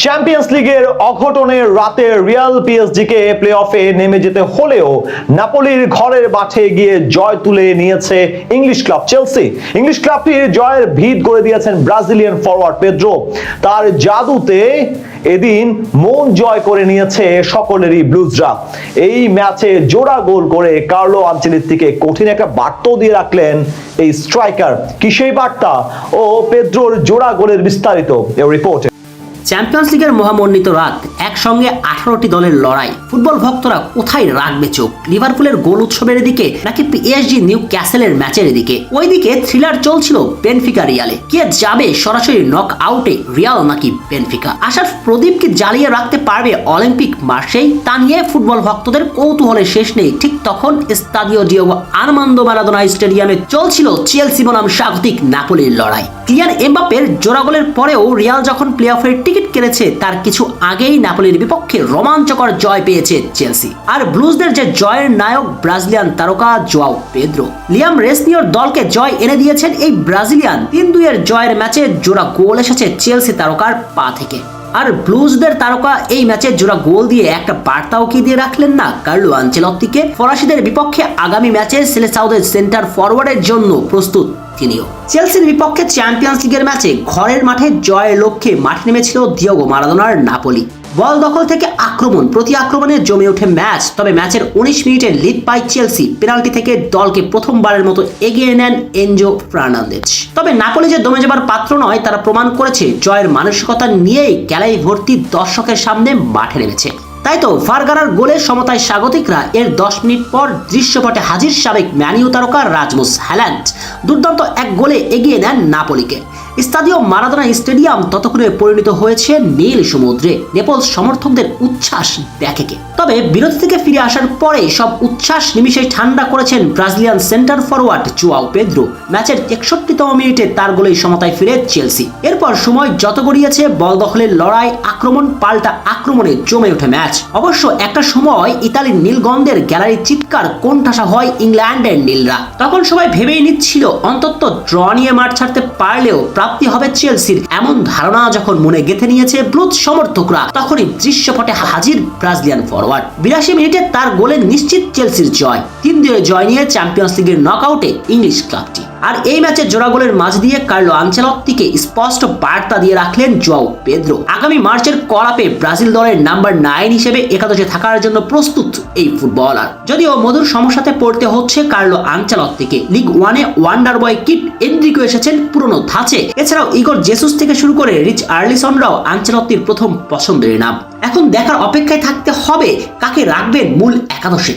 Champions লিগের অঘটনের রাতে Real পিএসজিকে play অফে নেমে যেতে হলেও নাপোলির ঘরের মাঠে গিয়ে জয় তুলে নিয়েছে ইংলিশ ক্লাব চেলসি। ইংলিশ ক্লাবটির জয়ের ভিত গড়ে দিয়েছেন ব্রাজিলিয়ান ফরওয়ার্ড পেদ্রো। তার জাদুতে এদিন মন জয় করে নিয়েছে সকলেরই ব্লুজরা। এই ম্যাচে জোড়া গোল করে কার্লো আনচেলত্তিকে কঠিন একটা বার্তাও দিয়ে রাখলেন এই স্ট্রাইকার। কি সেই বার্তা ও পেদ্রোর জোড়া গোলের বিস্তারিত এই রিপোর্টে। চ্যাম্পিয়ন্স লিগের মহামণ্ডিত রাত, একসঙ্গে 18টি দলের লড়াই। ফুটবল ভক্তরা কোথায় রাখবে চোখ? লিভারপুলের গোল উৎসবের দিকে নাকি পিএসজি নিউ ক্যাসেলের ম্যাচের দিকে? ওইদিকে থ্রিলার চলছিল বেনফিকা রিয়ালে। কে যাবে সরাসরি নক আউটে, রিয়াল নাকি বেনফিকা? আশার প্রদীপকে জ্বালিয়ে রাখতে পারবে অলিম্পিক মার্সেই? তা নিয়ে ফুটবল ভক্তদের কৌতূহলের শেষ নেই। ঠিক তখন স্তাদিও ডিয়েগো আর্মান্দো ম্যারাদোনা স্টেডিয়ামে চলছিল চেলসি বনাম স্বাগতিক নাপোলির লড়াই। কিলিয়ান এমবাপ্পের জোড়া গোলের পরেও রিয়াল যখন প্লে অফের টিকিট কেড়েছে, তার কিছু আগেই নাপোলির বিপক্ষে রোমাঞ্চকর জয় পেয়েছে চেলসি। আর ব্লুজদের যে জয়ের নায়ক ব্রাজিলিয়ান তারকা জোয়াও পেদ্রো। লিয়াম রেসনিওর দলকে জয় এনে দিয়েছেন এই ব্রাজিলিয়ান। 3-2 জয়ের ম্যাচে জোড়া গোল এসেছে চেলসি তারকার পা থেকে। আর ব্লুজদের তারকা এই ম্যাচে জোড়া গোল দিয়ে একটা বার্তাও কি দিয়ে রাখলেন না কার্লো আনচেলত্তিকে? ফরাসিদের বিপক্ষে আগামী ম্যাচে সেলেসাউদের সেন্টার ফরওয়ার্ডের জন্য প্রস্তুত তিনিও। চেলসির বিপক্ষে চ্যাম্পিয়ন্স লিগের ম্যাচে ঘরের মাঠে জয়ের লক্ষ্যে মাঠে নেমেছিল ডিয়েগো মারাদোনার নাপোলি। বল দখল থেকে আক্রমণ, প্রতি আক্রমণে জমে ওঠে ম্যাচ। তবে ম্যাচের 19 মিনিটে লিড পায় চেলসি। পেনাল্টি থেকে দলকে প্রথমবারের মতো এগিয়ে নেন এনজো ফার্নান্দেজ। তবে নাপোলি যে দমে যাবার পাত্র নয়, তারা প্রমাণ করেছে জয়ের মানসিকতা নিয়েই গ্যালারি ভর্তি দর্শকের সামনে মাঠে নেমেছে। তাই তো ভার্গারার গোলে সমতায় স্বাগতিকরা। এর 10 মিনিট পর দৃশ্যপটে হাজির সাবেক ম্যানিউ তারকা রাসমুস হ্যালান্ড দুর্দান্ত এক গোলে এগিয়ে নেন নাপোলিকে। স্তাদিও মারাদোনা স্টেডিয়াম ততক্ষণে পরিণত হয়েছে নীল সমুদ্রে। নেপলস সমর্থকদের উচ্ছ্বাস দেখে কে? তবে বিরতি থেকে ফিরে আসার পরে সব উচ্ছ্বাস নিমিষেই ঠান্ডা করেছেন Brazilian centre forward Joao Pedro. ম্যাচের 61তম মিনিটে তার গোলেই সমতায় ফিরে চেলসি। এরপর সময় যত গড়িয়েছে, বল দখলের লড়াই, আক্রমণ পাল্টা আক্রমণে জমে ওঠে ম্যাচ। অবশ্য একটা সময় ইতালির নীলগন্ধের গ্যালারির চিৎকার কোণঠাসা হয় ইংল্যান্ডের নীলরা। তখন সবাই ভেবেই নিচ্ছিল অন্তত ড্র নিয়ে মাঠ ছাড়তে পারলেও প্রাপ্তি হবে চেলসির। এমন ধারণা যখন মনে গেঁথে নিয়েছে ব্লুজ সমর্থকরা, তখনই দৃশ্যপটে হাজির ব্রাজিলিয়ান ফরওয়ার্ড। 82 মিনিটে তার গোলে নিশ্চিত চেলসির জয়। 3-2 জয় নিয়ে চ্যাম্পিয়ন্স লিগের নকআউটে ইংলিশ ক্লাবটি। আর এই ম্যাচে জোড়া গোলের মাঝ দিয়ে কার্লো আনচেলত্তিকে স্পষ্ট বার্তা দিয়ে রাখলেন জোয়াও পেদ্রো। আগামী মার্চের কলাপে ব্রাজিল দলের নাম্বার 9 হিসেবে একাদশে থাকার জন্য প্রস্তুত এই ফুটবলার। যদিও মধুর সমস্যাতে পড়তে হচ্ছে কার্লো আনচেলত্তিকে। লিগ 1-এ ওয়ান্ডার বয় কিড এনরিকো এসেছেন পুরনো ধাঁচে। এছাড়াও ইগর জেসুস থেকে শুরু করে রিচ আর্লিসনরাও আনচেলত্তির প্রথম পছন্দের নাম। এখন দেখার অপেক্ষায় থাকতে হবে কাকে রাখবেন মূল একাদশে।